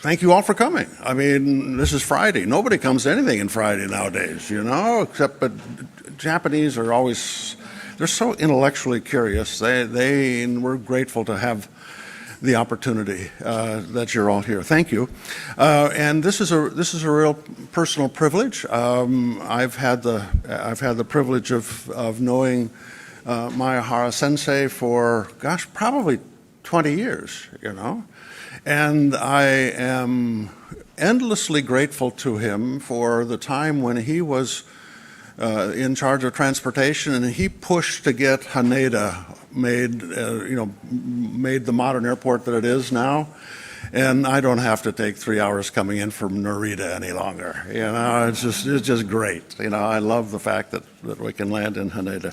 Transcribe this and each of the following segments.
thank you all for coming. I mean, this is Friday. Nobody comes to anything in Friday nowadays, you know, but Japanese are always, they're so intellectually curious. We're grateful to have the opportunity that you're all here. Thank you. And this is a real personal privilege. I've had the privilege of knowing Maehara Sensei for, gosh, probably 20 years, you know. And I am endlessly grateful to him for the time when he was in charge of transportation, and he pushed to get Haneda made the modern airport that it is now. And I don't have to take 3 hours coming in from Narita any longer. You know, it's just great. You know, I love the fact that we can land in Haneda.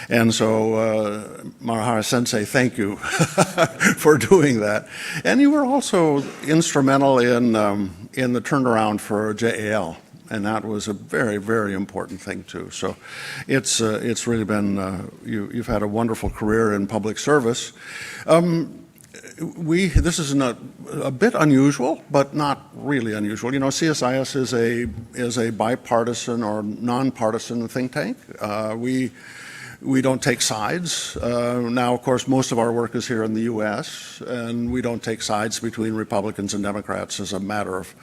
And so, Maehara Sensei, thank you for doing that. And you were also instrumental in the turnaround for JAL, and that was a very, very important thing too. So, it's really been you've had a wonderful career in public service. This is a bit unusual, but not really unusual. You know, CSIS is a bipartisan or nonpartisan think tank. We don't take sides. Now, of course, most of our work is here in the U.S., and we don't take sides between Republicans and Democrats as a matter of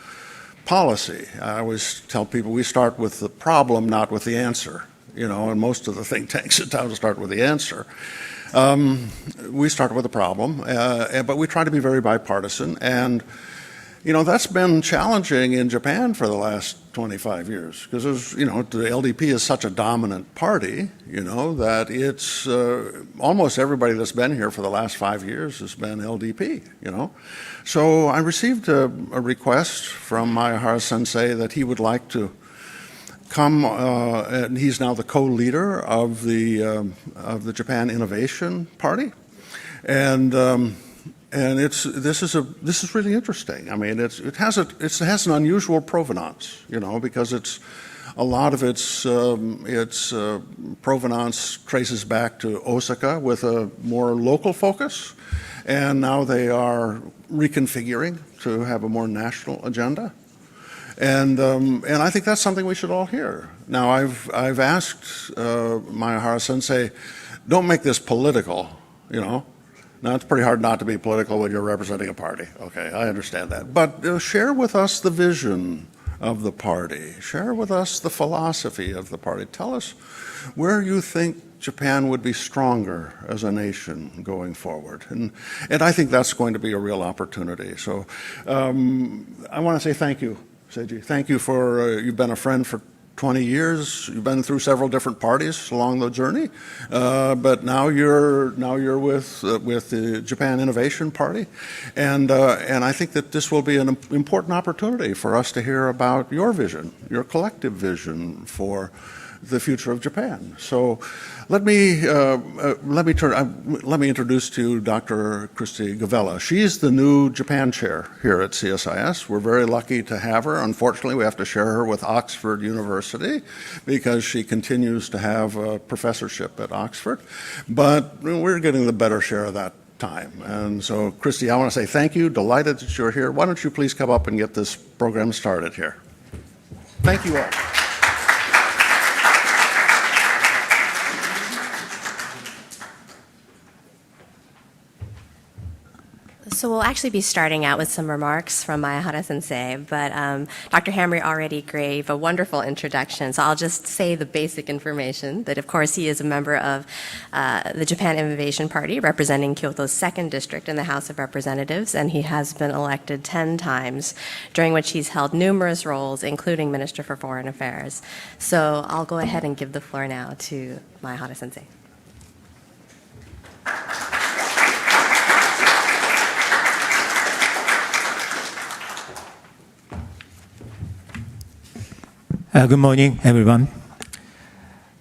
policy. I always tell people we start with the problem, not with the answer. You know, and most of the think tanks in town start with the answer. We start with the problem, but we try to be very bipartisan. And, you know, that's been challenging in Japan for the last 25 years because, you know, the LDP is such a dominant party, you know, that it's almost everybody that's been here for the last 5 years has been LDP, you know. So I received a request from Maehara Sensei that he would like to come, and he's now the co-leader of the Japan Innovation Party, and this is really interesting. I mean, it has an unusual provenance, you know, because a lot of its provenance traces back to Osaka with a more local focus, and now they are reconfiguring to have a more national agenda. And I think that's something we should all hear. Now, I've asked Maehara Sensei, don't make this political, you know. Now, it's pretty hard not to be political when you're representing a party. Okay, I understand that. But share with us the vision of the party. Share with us the philosophy of the party. Tell us where you think Japan would be stronger as a nation going forward. And I think that's going to be a real opportunity. So I want to say thank you, Seiji. Thank you for, you've been a friend for 20 years. You've been through several different parties along the journey, but now you're with the Japan Innovation Party, and I think that this will be an important opportunity for us to hear about your vision, your collective vision for the future of Japan. So let me introduce to you Dr. Kristi Govella. She's the new Japan Chair here at CSIS. We're very lucky to have her. Unfortunately, we have to share her with Oxford University because she continues to have a professorship at Oxford. But we're getting the better share of that time. And so, Kristi, I want to say thank you. Delighted that you're here. Why don't you please come up and get this program started here? Thank you all. So we'll actually be starting out with some remarks from Maehara Sensei, but Dr. Hamre already gave a wonderful introduction, so I'll just say the basic information that, of course, he is a member of the Japan Innovation Party, representing Kyoto's 2nd District in the House of Representatives, and he has been elected 10 times, during which he's held numerous roles, including Minister for Foreign Affairs. So I'll go ahead and give the floor now to Maehara Sensei. Good morning, everyone.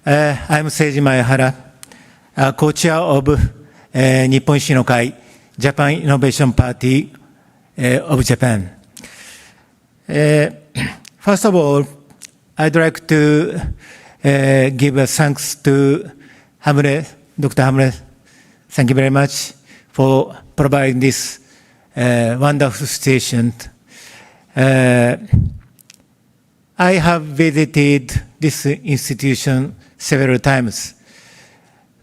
I'm Seiji Maehara, co-chair of Nippon Shinokai, Japan Innovation Party of Japan. First of all, I'd like to give a thanks to Hamre, Dr. Hamre. Thank you very much for providing this wonderful station I have visited this institution several times,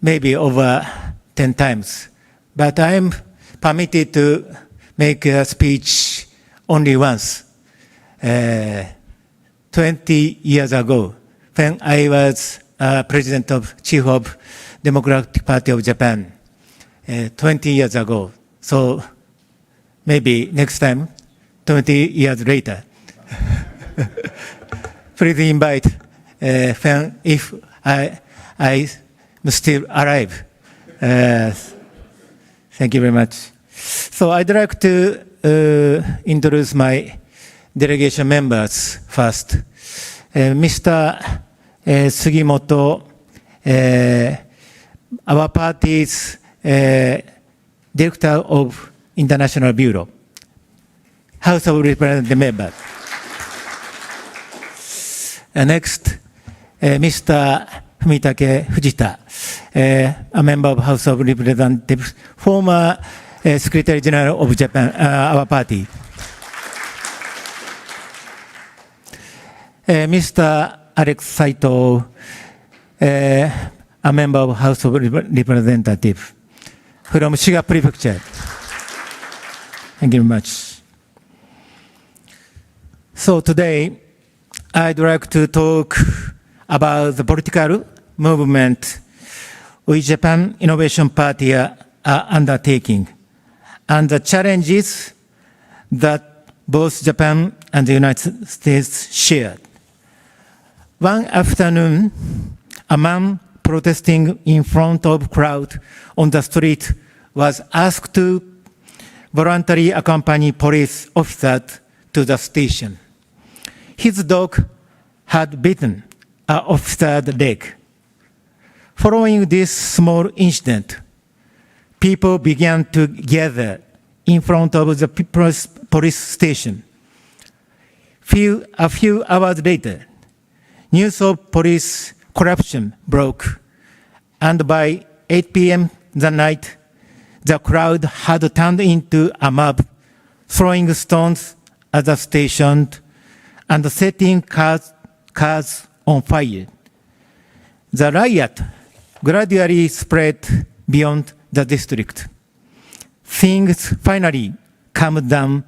maybe over 10 times, but I'm permitted to make a speech only once, 20 years ago, when I was president of chief of Democratic Party of Japan, 20 years ago. So maybe next time, 20 years later. Please invite when if I am still alive. Thank you very much. So I'd like to introduce my delegation members first. Mr. Sugimoto, our party's Director of International Bureau, House of Representatives member. Next, Mr. Fumitake Fujita, a member of House of Representatives, former Secretary General of Japan, our party. Mr. Alex Saito, a member of House of Representatives from Shiga Prefecture. Thank you very much. So today, I'd like to talk about the political movement which Japan Innovation Party are undertaking and the challenges that both Japan and the United States share. One afternoon, a man protesting in front of a crowd on the street was asked to voluntarily accompany police officers to the station. His dog had bitten an officer's leg. Following this small incident, people began to gather in front of the police station. A few hours later, news of police corruption broke, and by 8 p.m. that night, the crowd had turned into a mob, throwing stones at the station and setting cars on fire. The riot gradually spread beyond the district. Things finally calmed down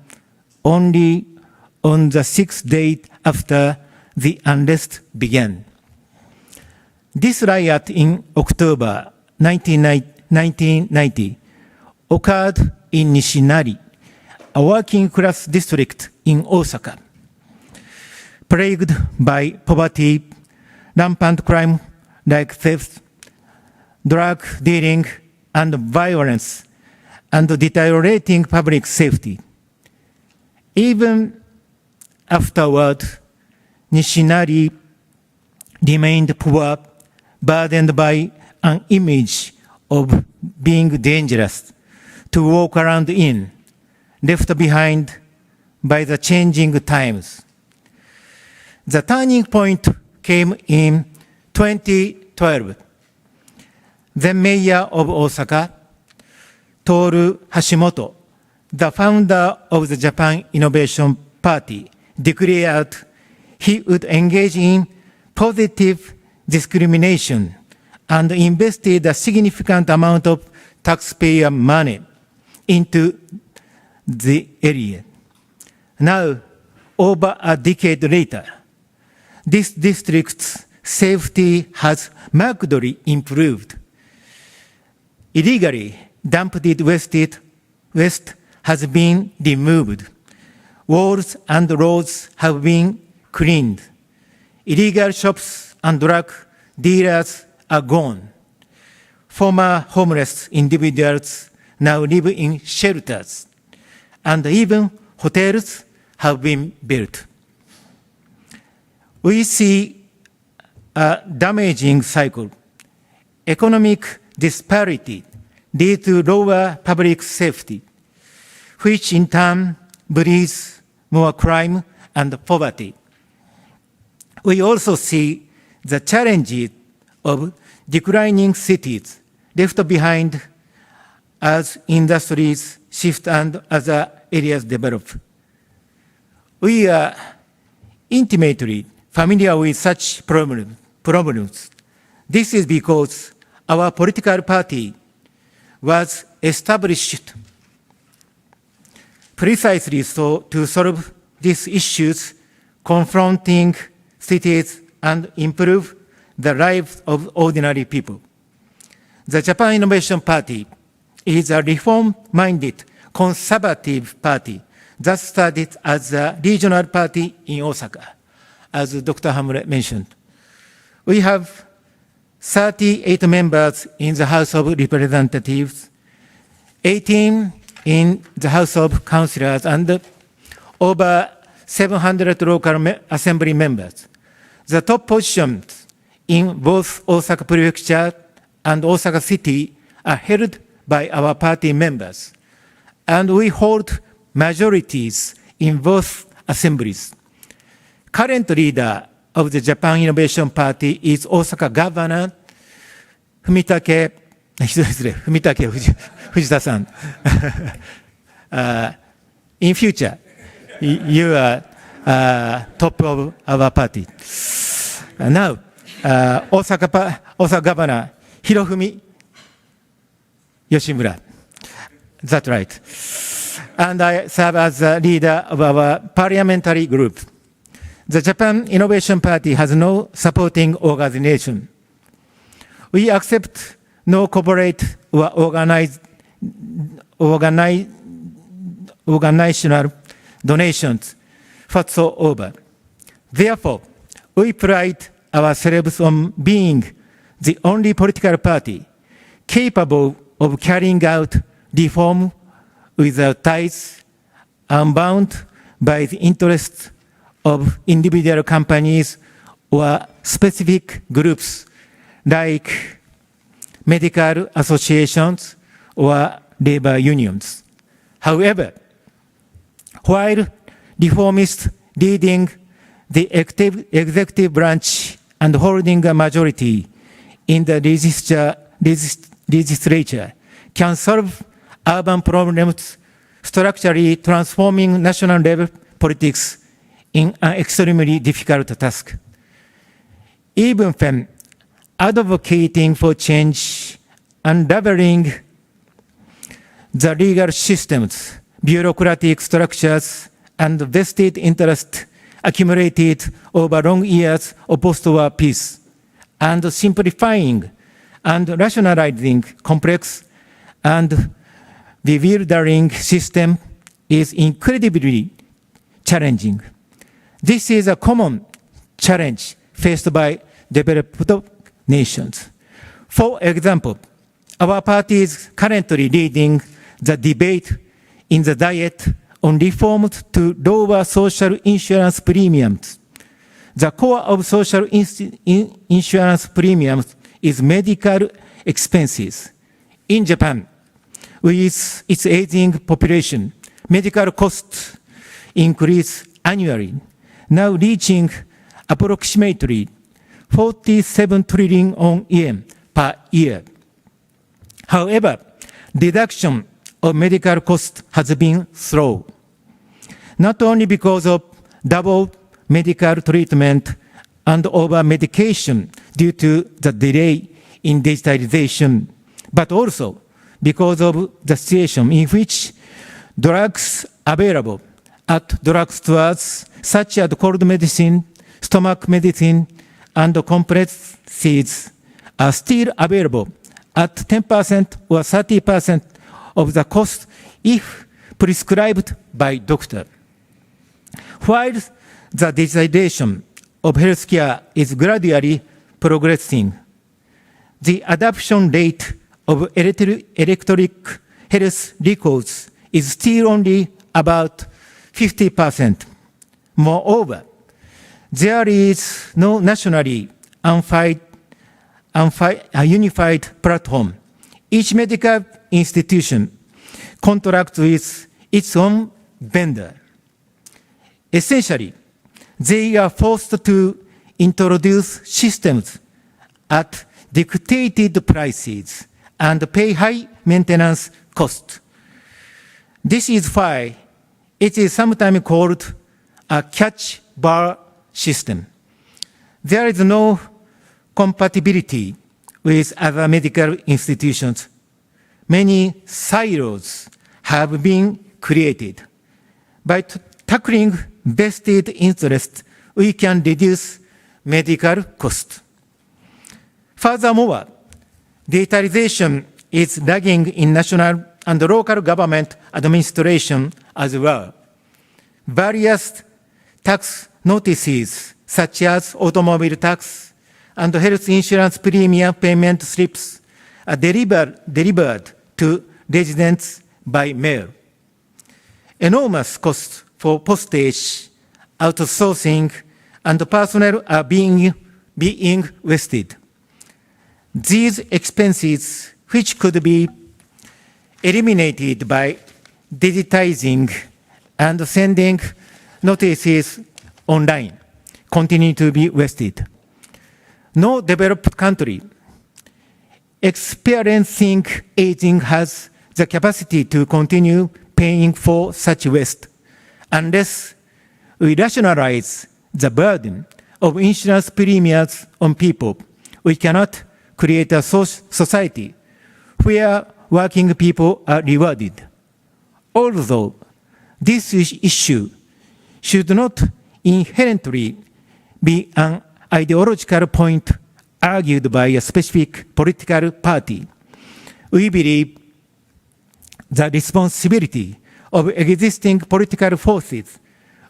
only on the 6th day after the unrest began. This riot in October 1990 occurred in Nishinari, a working-class district in Osaka. Plagued by poverty, rampant crime like theft, drug dealing, and violence, and deteriorating public safety. Even afterward, Nishinari remained poor, burdened by an image of being dangerous to walk around in, left behind by the changing times. The turning point came in 2012. The mayor of Osaka, Toru Hashimoto, the founder of the Japan Innovation Party, declared he would engage in positive discrimination and invested a significant amount of taxpayer money into the area. Now, over a decade later, this district's safety has markedly improved. Illegally dumped waste has been removed. Walls and roads have been cleaned. Illegal shops and drug dealers are gone. Former homeless individuals now live in shelters, and even hotels have been built. We see a damaging cycle. Economic disparity leads to lower public safety, which in turn breeds more crime and poverty. We also see the challenges of declining cities left behind as industries shift and other areas develop. We are intimately familiar with such problems. This is because our political party was established precisely so to solve these issues confronting cities and improve the lives of ordinary people. The Japan Innovation Party is a reform-minded conservative party that started as a regional party in Osaka, as Dr. Hamre mentioned. We have 38 members in the House of Representatives, 18 in the House of Councillors, and over 700 local assembly members. The top positions in both Osaka Prefecture and Osaka City are held by our party members, and we hold majorities in both assemblies. Current leader of the Japan Innovation Party is Osaka Governor Fumitake Fujita-san. In future, you are top of our party. Now, Osaka Governor Hirofumi Yoshimura. That's right. And I serve as the leader of our parliamentary group. The Japan Innovation Party has no supporting organization. We accept no corporate or organizational donations whatsoever. Therefore, we pride ourselves on being the only political party capable of carrying out reform without ties, unbound by the interests of individual companies or specific groups like medical associations or labor unions. However, while reformists leading the executive branch and holding a majority in the legislature can solve urban problems, structurally transforming national level politics in an extremely difficult task. Even when advocating for change, unraveling the legal systems, bureaucratic structures, and vested interest accumulated over long years of post-war peace, and simplifying and rationalizing complex and bewildering system is incredibly challenging. This is a common challenge faced by developed nations. For example, our party is currently leading the debate in the Diet on reforms to lower social insurance premiums. The core of social insurance premiums is medical expenses. In Japan, with its aging population, medical costs increase annually, now reaching approximately 47 trillion yen per year. However, reduction of medical costs has been slow, not only because of double medical treatment and over-medication due to the delay in digitalization, but also because of the situation in which drugs available at drugstores, such as cold medicine, stomach medicine, and compresses, are still available at 10% or 30% of the cost if prescribed by doctor. While the digitization of healthcare is gradually progressing, the adoption rate of electronic health records is still only about 50%. Moreover, there is no nationally unified platform. Each medical institution contracts with its own vendor. Essentially, they are forced to introduce systems at dictated prices and pay high maintenance costs. This is why it is sometimes called a catch bar system. There is no compatibility with other medical institutions. Many silos have been created. By tackling vested interests, we can reduce medical costs. Furthermore, digitalization is lagging in national and local government administration as well. Various tax notices, such as automobile tax and health insurance premium payment slips, are delivered to residents by mail. Enormous costs for postage, outsourcing, and personnel are being wasted. These expenses, which could be eliminated by digitizing and sending notices online, continue to be wasted. No developed country experiencing aging has the capacity to continue paying for such waste unless we rationalize the burden of insurance premiums on people. We cannot create a society where working people are rewarded. Although this issue should not inherently be an ideological point argued by a specific political party, we believe the responsibility of existing political forces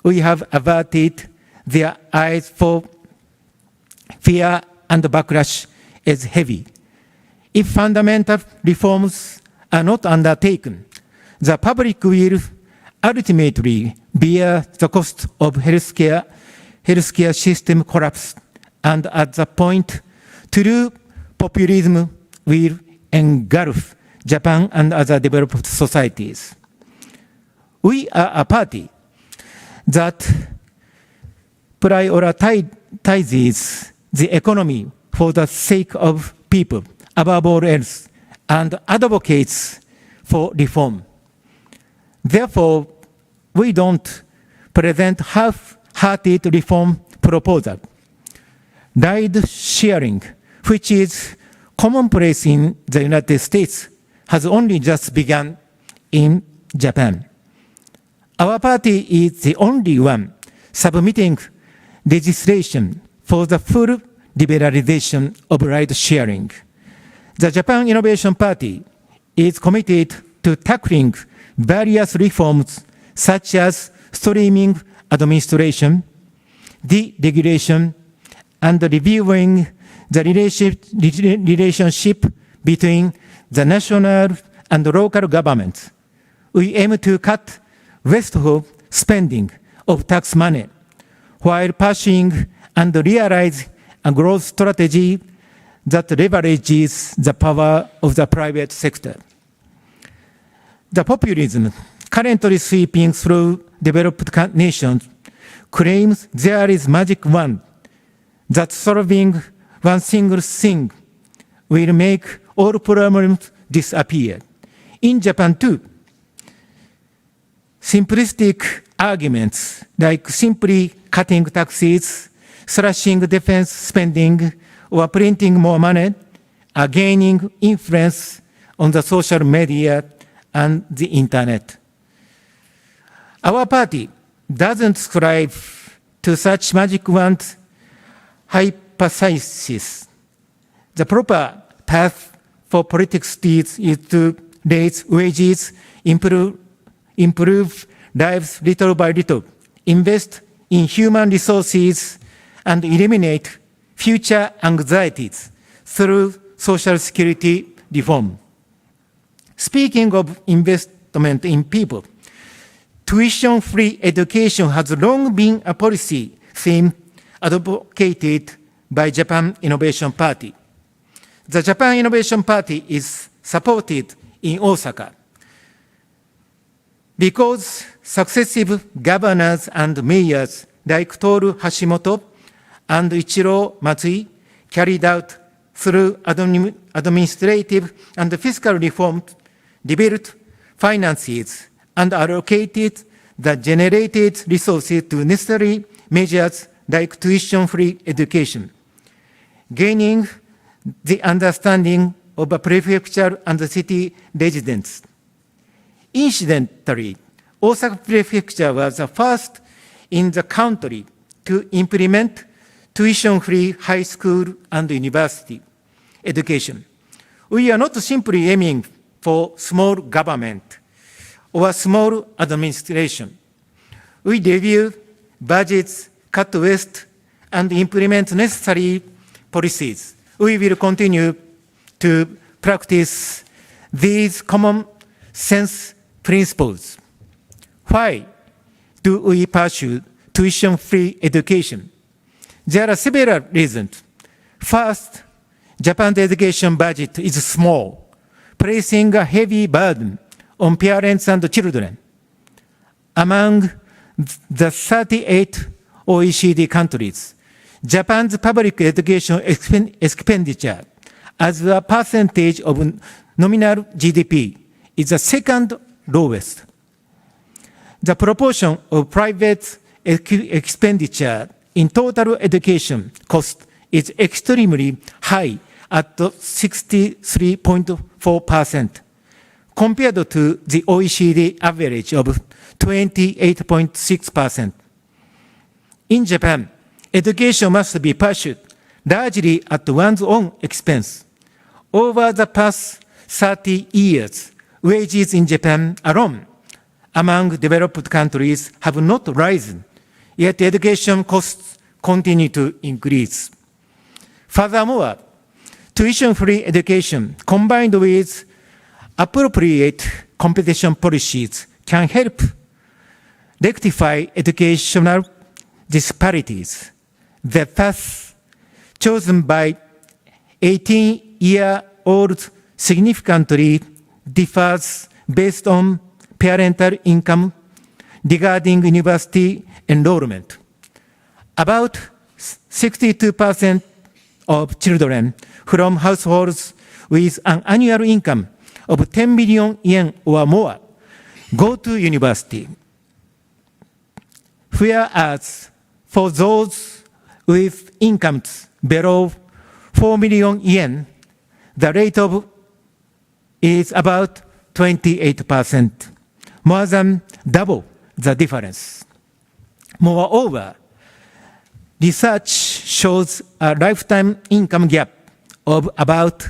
we have averted their eyes for fear and backlash is heavy. If fundamental reforms are not undertaken, the public will ultimately bear the cost of healthcare system collapse, and at that point, true populism will engulf Japan and other developed societies. We are a party that prioritizes the economy for the sake of people above all else and advocates for reform. Therefore, we don't present half-hearted reform proposal. Ride sharing, which is commonplace in the United States, has only just begun in Japan. Our party is the only one submitting legislation for the full liberalization of ride sharing. The Japan Innovation Party is committed to tackling various reforms such as streaming administration, deregulation, and reviewing the relationship between the national and local governments. We aim to cut wasteful spending of tax money while pursuing and realize a growth strategy that leverages the power of the private sector. The populism currently sweeping through developed nations claims there is magic wand that solving one single thing will make all problems disappear. In Japan too, simplistic arguments like simply cutting taxes, slashing defense spending, or printing more money are gaining influence on the social media and the internet. Our party doesn't strive to such magic wand hypothesis. The proper path for politics is to raise wages, improve lives little by little, invest in human resources, and eliminate future anxieties through social security reform. Speaking of investment in people, tuition-free education has long been a policy theme advocated by Japan Innovation Party. The Japan Innovation Party is supported in Osaka because successive governors and mayors like Toru Hashimoto and Ichiro Matsui carried out through administrative and fiscal reform, rebuilt finances, and allocated the generated resources to necessary measures like tuition-free education, gaining the understanding of a prefecture and the city residents. Incidentally, Osaka Prefecture was the first in the country to implement tuition-free high school and university education. We are not simply aiming for small government or small administration. We review budgets, cut waste, and implement necessary policies. We will continue to practice these common sense principles. Why do we pursue tuition-free education? There are several reasons. First, Japan's education budget is small, placing a heavy burden on parents and children. Among the 38 OECD countries, Japan's public education expenditure as a percentage of nominal GDP is the second lowest. The proportion of private expenditure in total education cost is extremely high at 63.4%, compared to the OECD average of 28.6%. In Japan, education must be pursued largely at one's own expense. Over the past 30 years, wages in Japan alone among developed countries have not risen, yet education costs continue to increase. Furthermore, tuition-free education combined with appropriate competition policies can help rectify educational disparities. The path chosen by 18-year-olds significantly differs based on parental income regarding university enrollment. About 62% of children from households with an annual income of 10 million yen or more go to university, whereas for those with incomes below 4 million yen, the rate is about 28%, more than double the difference. Moreover, research shows a lifetime income gap of about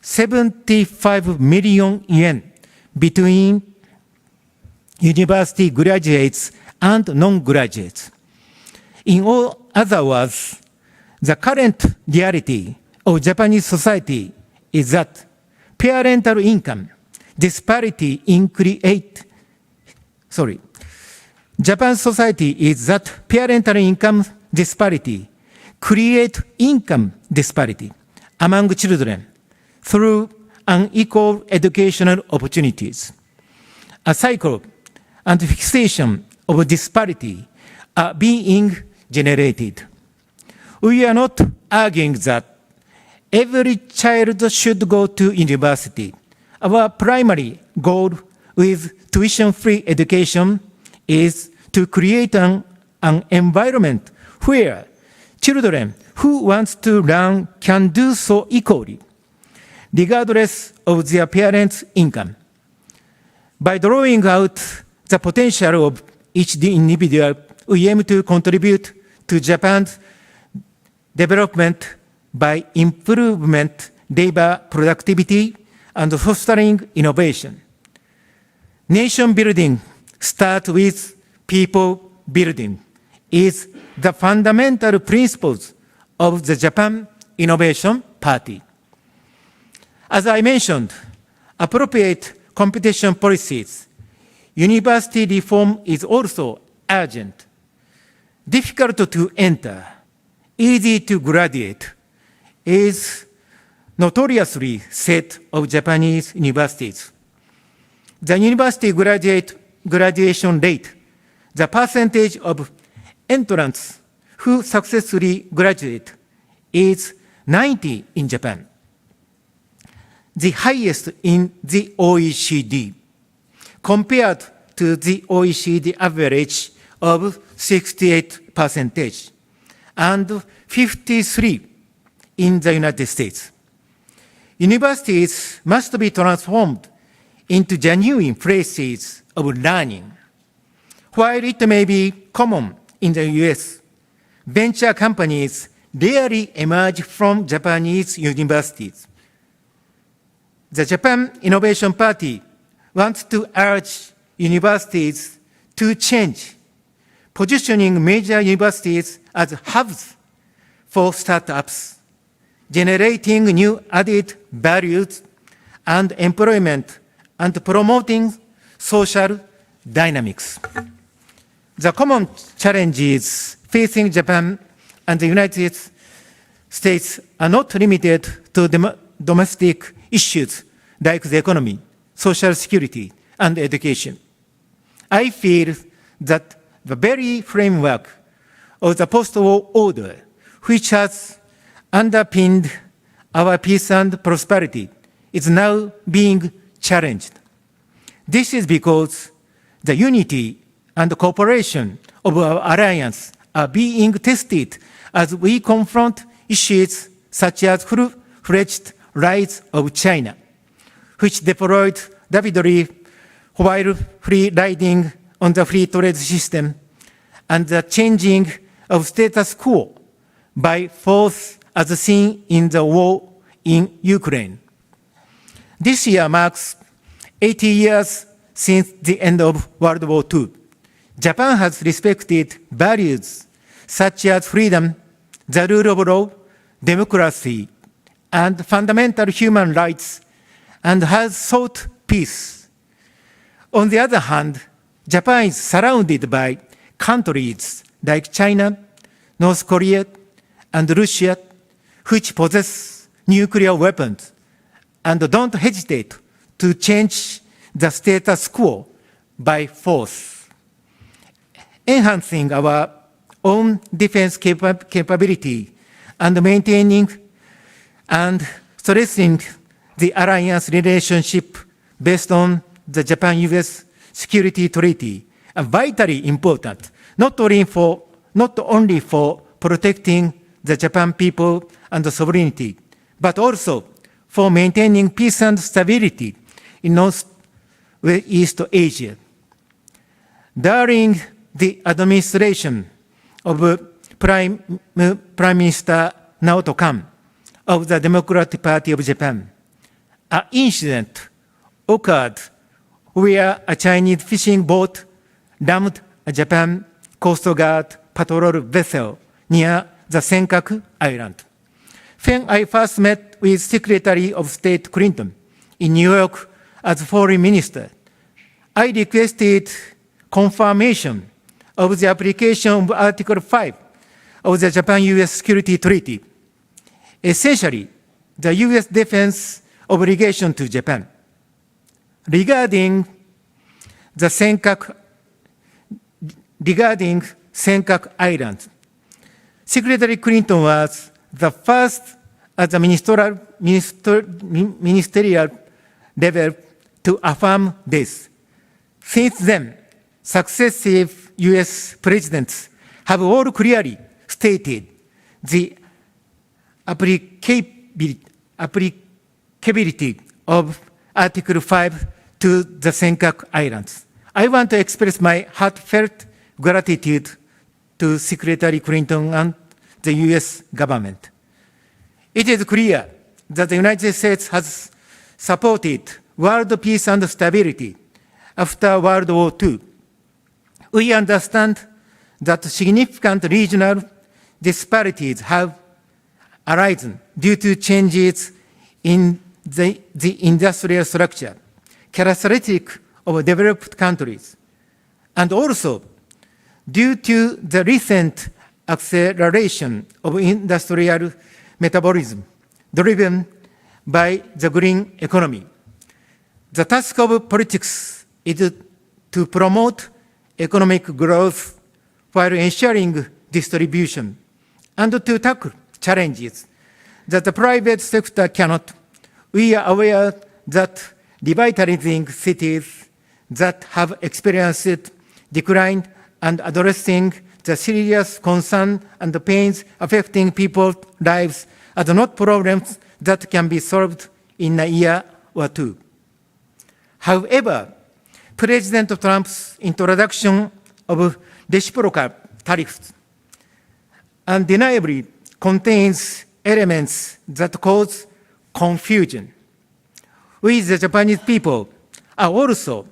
75 million yen between university graduates and non-graduates. In other words, the current reality of Japanese society is that parental income disparity Japan's society is that parental income disparity create income disparity among children through unequal educational opportunities. A cycle and fixation of disparity are being generated. We are not arguing that every child should go to university. Our primary goal with tuition-free education is to create an environment where children who want to learn can do so equally, regardless of their parents' income. By drawing out the potential of each individual, we aim to contribute to Japan's development by improvement labor productivity and fostering innovation. Nation building starts with people building is the fundamental principles of the Japan Innovation Party. As I mentioned, appropriate competition policies, university reform is also urgent. Difficult to enter, easy to graduate is notoriously said of Japanese universities. The university graduation rate, the percentage of entrants who successfully graduate, is 90 in Japan, the highest in the OECD. Compared to to the OECD average of 68% and 53 in the United States. Universities must be transformed into genuine places of learning. While it may be common in the US, venture companies rarely emerge from Japanese universities. The Japan Innovation Party wants to urge universities to change, positioning major universities as hubs for startups, generating new added values and employment, and promoting social dynamics. The common challenges facing Japan and the United States are not limited to domestic issues like the economy, social security, and education. I feel that the very framework of the post-war order, which has underpinned our peace and prosperity, is now being challenged. This is because the unity and cooperation of our alliance are being tested as we confront issues such as full-fledged rise of China, which deployed rapidly while free-riding on the free trade system, and the changing of status quo by force as seen in the war in Ukraine. This year marks 80 years since the end of World War II. Japan has respected values such as freedom, the rule of law, democracy, and fundamental human rights, and has sought peace. On the other hand, Japan is surrounded by countries like China, North Korea, and Russia, which possess nuclear weapons and don't hesitate to change the status quo by force. Enhancing our own defense capability and maintaining and strengthening the alliance relationship based on the Japan-US Security Treaty are vitally important, not only for protecting the Japan people and the sovereignty, but also for maintaining peace and stability in Northeast Asia. During the administration of Prime Minister Naoto Kan of the Democratic Party of Japan, an incident occurred where a Chinese fishing boat rammed a Japan Coast Guard patrol vessel near the Senkaku Island. When I first met with Secretary of State Clinton in New York as foreign minister, I requested confirmation of the application of Article 5 of the Japan-US Security Treaty, essentially the US defense obligation to Japan. Regarding Senkaku Island, Secretary Clinton was the first at the ministerial level to affirm this. Since then, successive US presidents have all clearly stated the applicability of Article 5 to the Senkaku Islands. I want to express my heartfelt gratitude to Secretary Clinton and the US government. It is clear that the United States has supported world peace and stability after World War II. We understand that significant regional disparities have arisen due to changes in the industrial structure, characteristic of developed countries, and also due to the recent acceleration of industrial metabolism driven by the green economy. The task of politics is to promote economic growth while ensuring distribution and to tackle challenges that the private sector cannot. We are aware that revitalizing cities, that have experienced decline and addressing the serious concern and the pains affecting people's lives are not problems that can be solved in a year or two. However, President Trump's introduction of reciprocal tariffs undeniably contains elements that cause confusion. We, the Japanese people, are also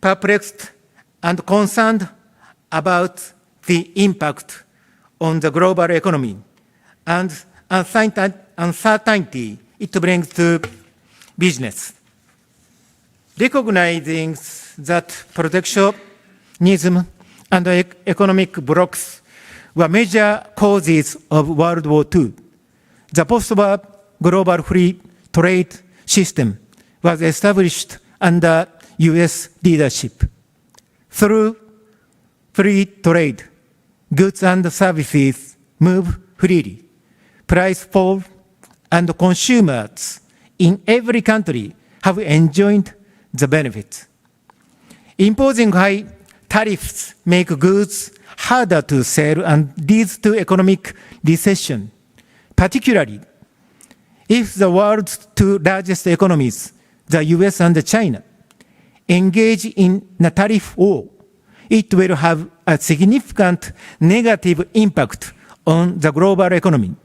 perplexed and concerned about the impact on the global economy and uncertainty it brings to business. Recognizing that protectionism and economic blocks were major causes of World War II, the post-war global free trade system was established under U.S. leadership. Through free trade, goods and services move freely, price fall, and consumers in every country have enjoyed the benefits. Imposing high tariffs make goods harder to sell and leads to economic recession, particularly if the world's two largest economies, the US and China, engage in a tariff war. It will have a significant negative impact on the global economy.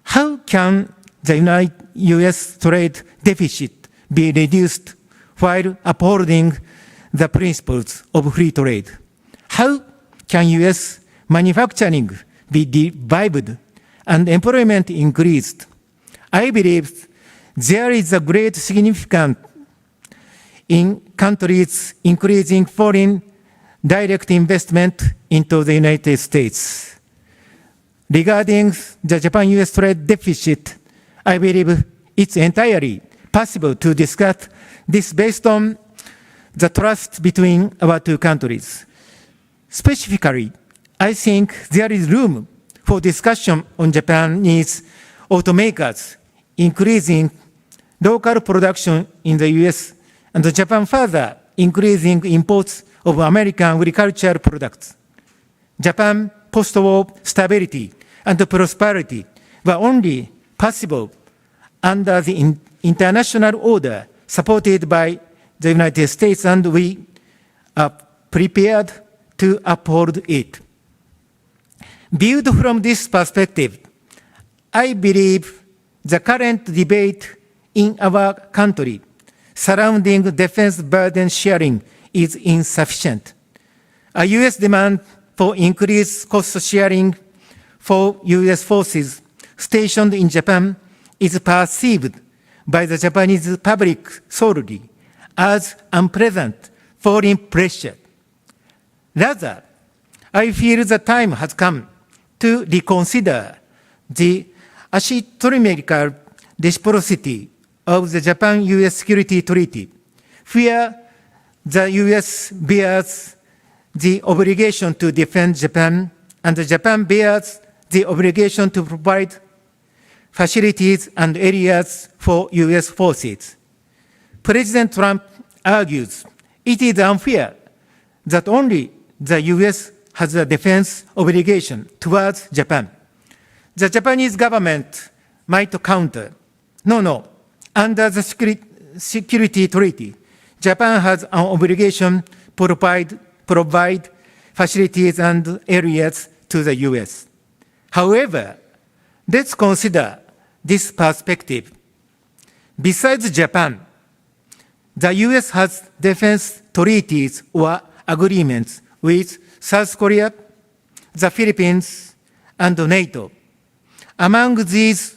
How can the US trade deficit be reduced while upholding the principles of free trade? How can US manufacturing be revived and employment increased? I believe there is a great significance in countries increasing foreign direct investment into the United States. Regarding the Japan-US trade deficit, I believe it's entirely possible to discuss this based on the trust between our two countries. Specifically, I think there is room for discussion on Japanese automakers increasing local production in the US and Japan further increasing imports of American agricultural products. Japan's post-war stability and prosperity were only possible under the international order supported by the United States, and we are prepared to uphold it. Viewed from this perspective, I believe the current debate in our country surrounding defense burden sharing is insufficient. A U.S. demand for increased cost sharing for U.S. forces stationed in Japan is perceived by the Japanese public solely as unpleasant foreign pressure. Rather, I feel the time has come to reconsider the asymmetrical reciprocity of the Japan-US Security Treaty, where the US bears the obligation to defend Japan and Japan bears the obligation to provide facilities and areas for US forces. President Trump argues it is unfair that only the US has a defense obligation towards Japan. The Japanese government might counter, no, under the Security Treaty, Japan has an obligation to provide facilities and areas to the US. However, let's consider this perspective. Besides Japan, the US has defense treaties or agreements with South Korea, the Philippines, and NATO. Among these,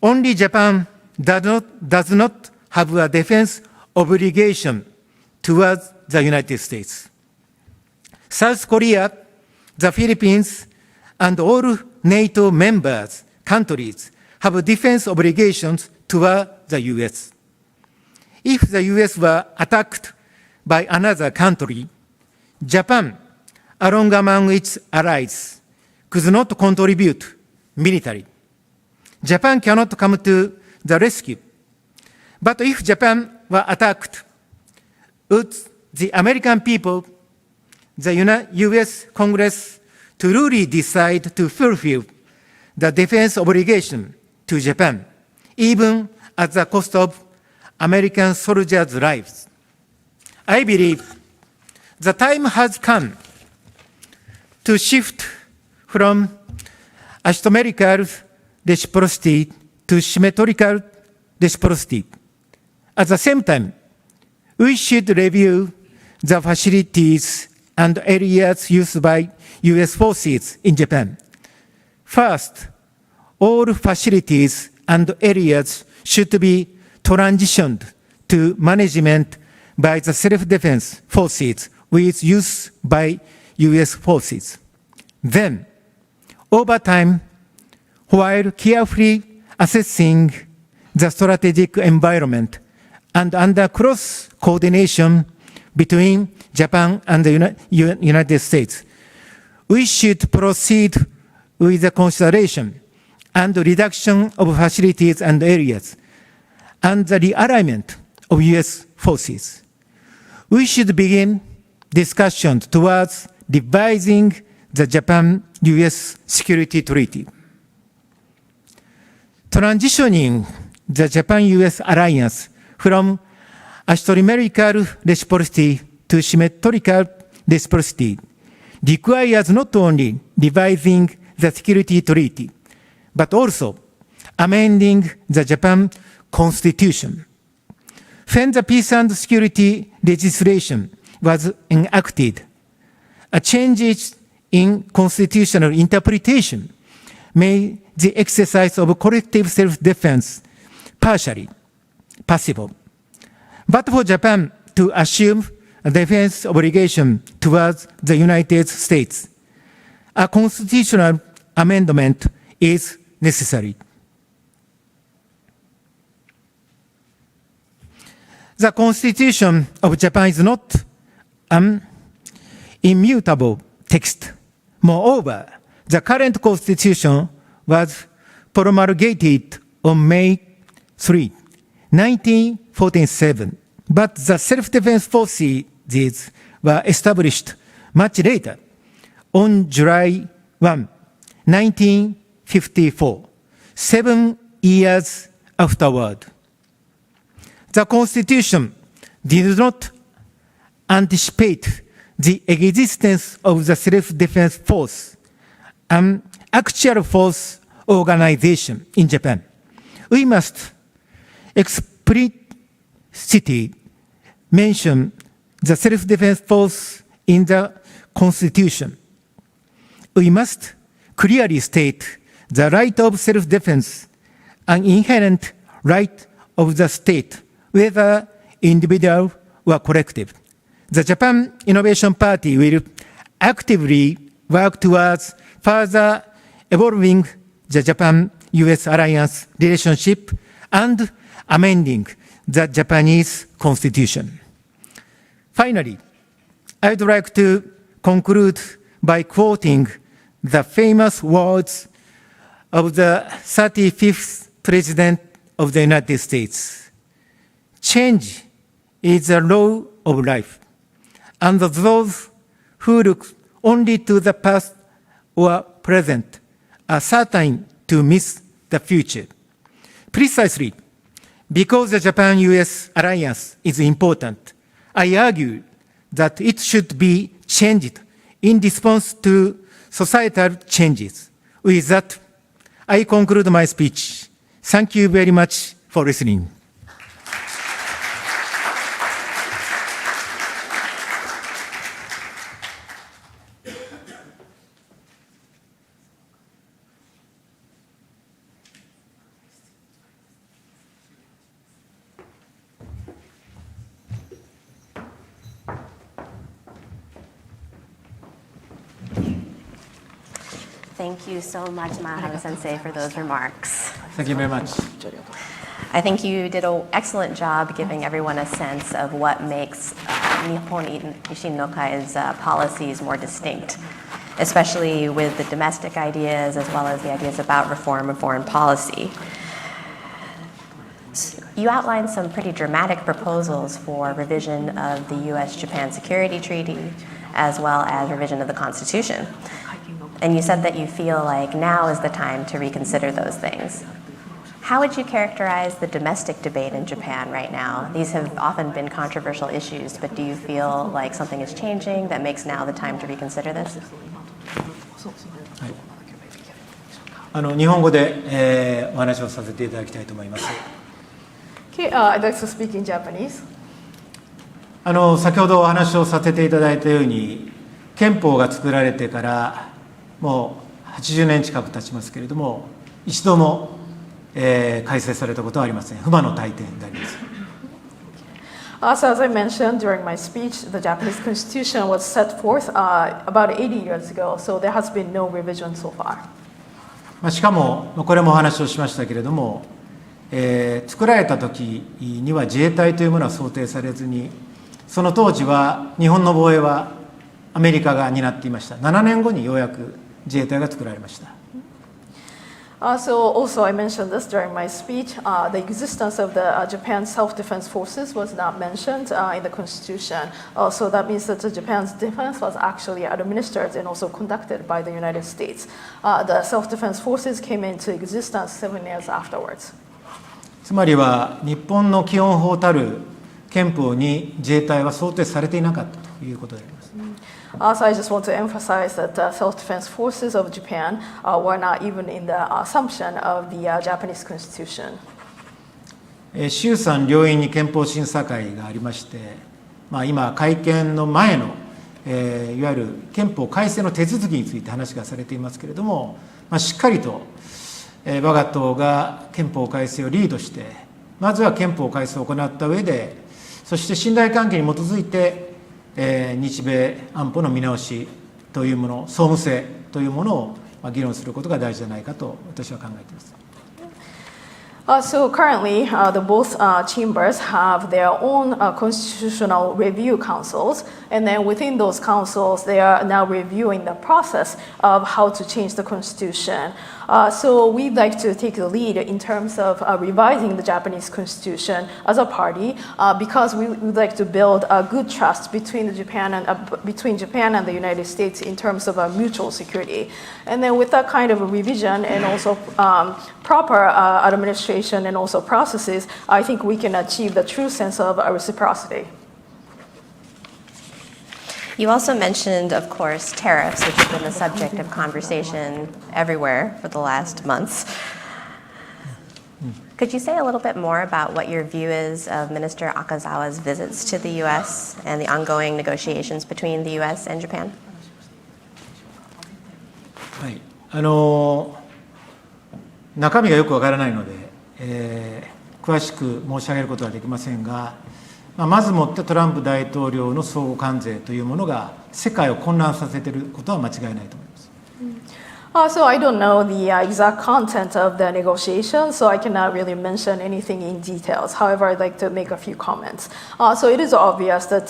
only Japan does not have a defense obligation towards the United States. South Korea, the Philippines, and all NATO members countries have defense obligations toward the US. If the US were attacked by another country, Japan, along among its allies, could not contribute militarily. Japan cannot come to the rescue. But if Japan were attacked would the American people, the U.S. Congress, to really decide to fulfill the defense obligation to Japan, even at the cost of American soldiers' lives. I believe the time has come to shift from asymmetrical reciprocity to symmetrical reciprocity. At the same time, we should review the facilities and areas used by U.S. forces in Japan. First, all facilities and areas should be transitioned to management by the self-defense forces with use by U.S. forces. Then, over time, while carefully assessing the strategic environment and under close coordination between Japan and the United States, we should proceed with the consideration and reduction of facilities and areas and the realignment of U.S. forces. We should begin discussions towards revising the Japan-U.S. Security Treaty. Transitioning the Japan-U.S. alliance from asymmetrical reciprocity to symmetrical reciprocity requires not only revising the security treaty, but also amending the Japan Constitution. When the peace and security legislation was enacted, a changes in constitutional interpretation made the exercise of collective self-defense partially possible. But for Japan to assume a defense obligation towards the United States, a constitutional amendment is necessary. The Constitution of Japan is not an immutable text. Moreover, the current Constitution was promulgated on May 3, 1947, but the self-defense forces were established much later, on July 1, 1954, 7 years afterward. The Constitution did not anticipate the existence of the self-defense force, an actual force organization in Japan. We must explicitly mention the self-defense force in the Constitution. We must clearly state the right of self-defense, an inherent right of the state, whether individual or collective. The Japan Innovation Party will actively work towards further evolving the Japan-US alliance relationship and amending the Japanese constitution. Finally, I would like to conclude by quoting the famous words of the 35th President of the United States. Change is the law of life, and those who look only to the past or present are certain to miss the future. Precisely because the Japan-US alliance is important, I argue that it should be changed in response to societal changes. With that, I conclude my speech. Thank you very much for listening. Thank you so much, Maehara-sensei, for those remarks. Thank you very much. I think you did an excellent job giving everyone a sense of what makes Nihon Ishin no Kai's policies more distinct, especially with the domestic ideas as well as the ideas about reform and foreign policy. You outlined some pretty dramatic proposals for revision of the U.S. Japan Security Treaty, as well as revision of the Constitution. And you said that you feel like now is the time to reconsider those things. How would you characterize the domestic debate in Japan right now? These have often been controversial issues, but do you feel like something is changing that makes now the time to reconsider this? 日本語で、お話をさせていただきたいと思います。Okay, I'd like to speak in Japanese. 先ほどお話をさせていただいたように、憲法が作られてからもう80年近く経ちますけれども、一度も、改正されたことはありません。不満の大点であります。So as I mentioned during my speech, the Japanese constitution was set forth about 80 years ago, so there has been no revision so far. しかも、これもお話をしましたけれども、作られた時には自衛隊というものは想定されずに、その当時は日本の防衛はアメリカが担っていました。7年後にようやく自衛隊が作られました。So also I mentioned this during my speech. The existence of the Japan self-defense forces was not mentioned in the constitution. So that means that Japan's defense was actually administered and also conducted by the United States. The self-defense forces came into existence 7 years afterwards. つまりは日本の基本法たる憲法に自衛隊は想定されていなかったということであります。So I just want to emphasize that the self-defense forces of Japan were not even in the assumption of the Japanese constitution. 衆参両院に憲法審査会がありまして、今会見の前の、いわゆる憲法改正の手続きについて話がされていますけれども、しっかりと、我が党が憲法改正をリードして、まずは憲法改正を行った上で、そして信頼関係に基づいて日米安保の見直しというもの、総務制というものを議論することが大事じゃないかと私は考えています。So currently, the both chambers have their own constitutional review councils, and then within those councils, they are now reviewing the process of how to change the constitution. So we'd like to take the lead in terms of revising the Japanese constitution as a party, because we would like to build a good trust between Japan and the United States in terms of mutual security. And then with that kind of a revision and also proper administration and also processes, I think we can achieve the true sense of reciprocity. You also mentioned, of course, tariffs, which have been the subject of conversation everywhere for the last months. Could you say a little bit more about what your view is of Minister Akazawa's visits to the U.S. and the ongoing negotiations between the U.S. and Japan? はい、中身がよくわからないので、詳しく申し上げることはできませんが、まずもってトランプ大統領の相互関税というものが世界を混乱させていることは間違いないと思います。So I don't know the exact content of the negotiations, so I cannot really mention anything in details. However, I'd like to make a few comments. So it is obvious that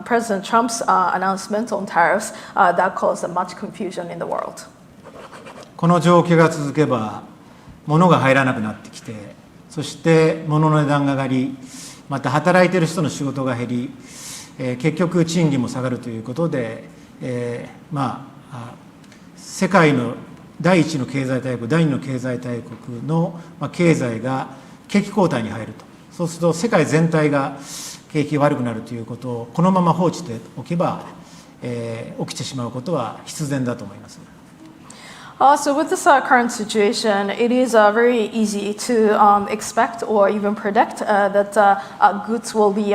President Trump's announcement on tariffs that caused much confusion in the world. この状況が続けば、物が入らなくなってきて、そして物の値段が上がり、また働いている人の仕事が減り、結局賃金も下がるということで、世界の第一の経済大国、第二の経済大国の経済が景気後退に入ると。そうすると世界全体が景気が悪くなるということをこのまま放置しておけば、起きてしまうことは必然だと思います。So with this current situation, it is very easy to expect or even predict that goods will be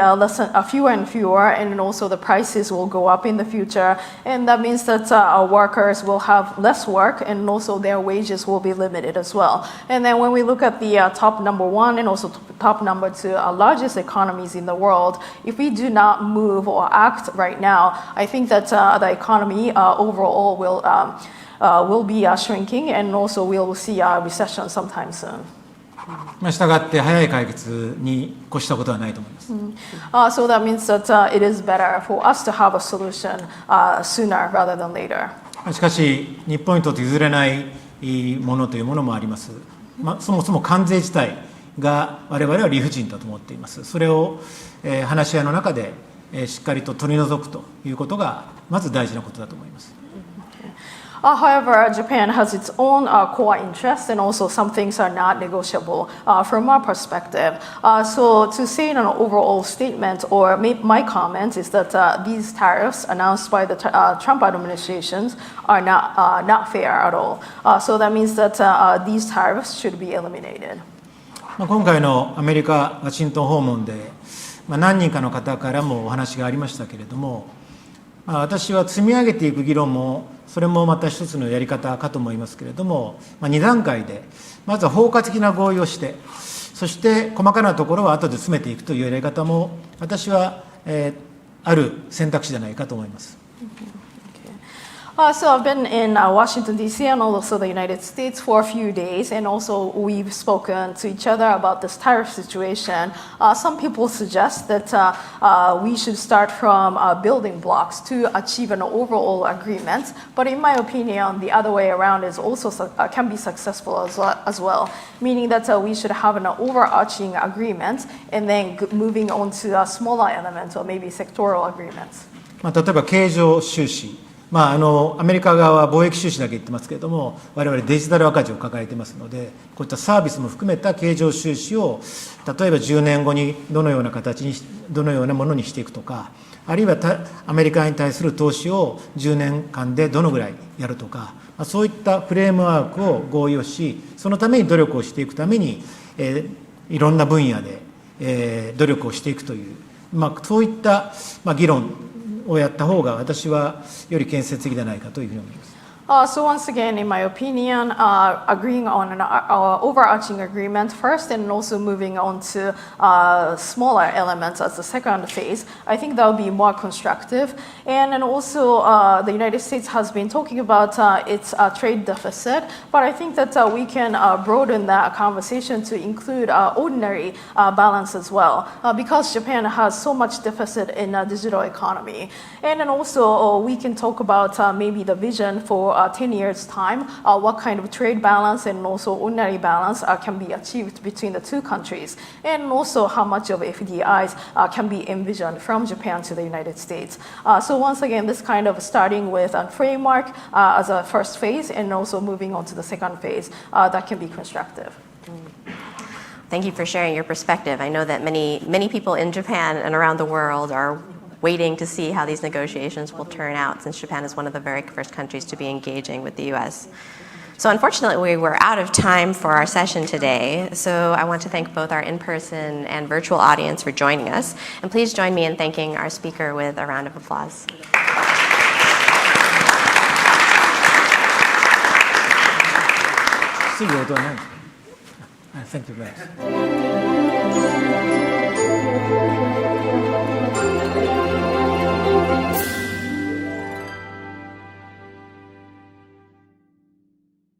fewer and fewer, and also the prices will go up in the future. And that means that workers will have less work, and also their wages will be limited as well. And then when we look at the top number one and also top number two largest economies in the world, if we do not move or act right now, I think that the economy overall will be shrinking, and also we'll see a recession sometime soon. したがって早い解決に越したことはないと思います。So that means that it is better for us to have a solution sooner rather than later. しかし日本にとって譲れないものというものもあります。そもそも関税自体が我々は理不尽だと思っています。それを、話し合いの中で、しっかりと取り除くということがまず大事なことだと思います。However, Japan has its own core interests, and also some things are not negotiable from our perspective. So to say in an overall statement, or my comment is that these tariffs announced by the Trump administration are not fair at all. So that means that these tariffs should be eliminated. 今回のアメリカ・ワシントン訪問で、何人かの方からもお話がありましたけれども、私は積み上げていく議論もそれもまた一つのやり方かと思いますけれども、2段階でまずは包括的な合意をして、そして細かなところは後で詰めていくというやり方も私は、ある選択肢じゃないかと思います。So I've been in Washington, D.C. and also the United States for a few days, and also we've spoken to each other about this tariff situation. Some people suggest that we should start from building blocks to achieve an overall agreement, but in my opinion, the other way around is also can be successful as well, meaning that we should have an overarching agreement and then moving on to a smaller element or maybe sectoral agreements. 例えば経常収支、アメリカ側は貿易収支だけ言ってますけれども、我々デジタル赤字を抱えていますので、こういったサービスも含めた経常収支を例えば10年後にどのような形にどのようなものにしていくとか、あるいはアメリカに対する投資を10年間でどのぐらいやるとか、そういったフレームワークを合意をし、そのために努力をしていくために、いろんな分野で、努力をしていくという、そういった、議論をやった方が私はより建設的ではないかというふうに思います。So once again, in my opinion, agreeing on an overarching agreement first and also moving on to smaller elements as the second phase, I think that would be more constructive. And also, the United States has been talking about its trade deficit, but I think that we can broaden that conversation to include ordinary balance as well, because Japan has so much deficit in the digital economy. And then also, we can talk about maybe the vision for 10 years' time, what kind of trade balance and also ordinary balance can be achieved between the two countries, and also how much of FDIs can be envisioned from Japan to the United States. So once again, this kind of starting with a framework as a first phase and also moving on to the second phase, that can be constructive. Thank you for sharing your perspective. I know that many people in Japan and around the world are waiting to see how these negotiations will turn out, since Japan is one of the very first countries to be engaging with the U.S. So unfortunately, we're out of time for our session today. So I want to thank both our in-person and virtual audience for joining us. And please join me in thanking our speaker with a round of applause. Thank you very much.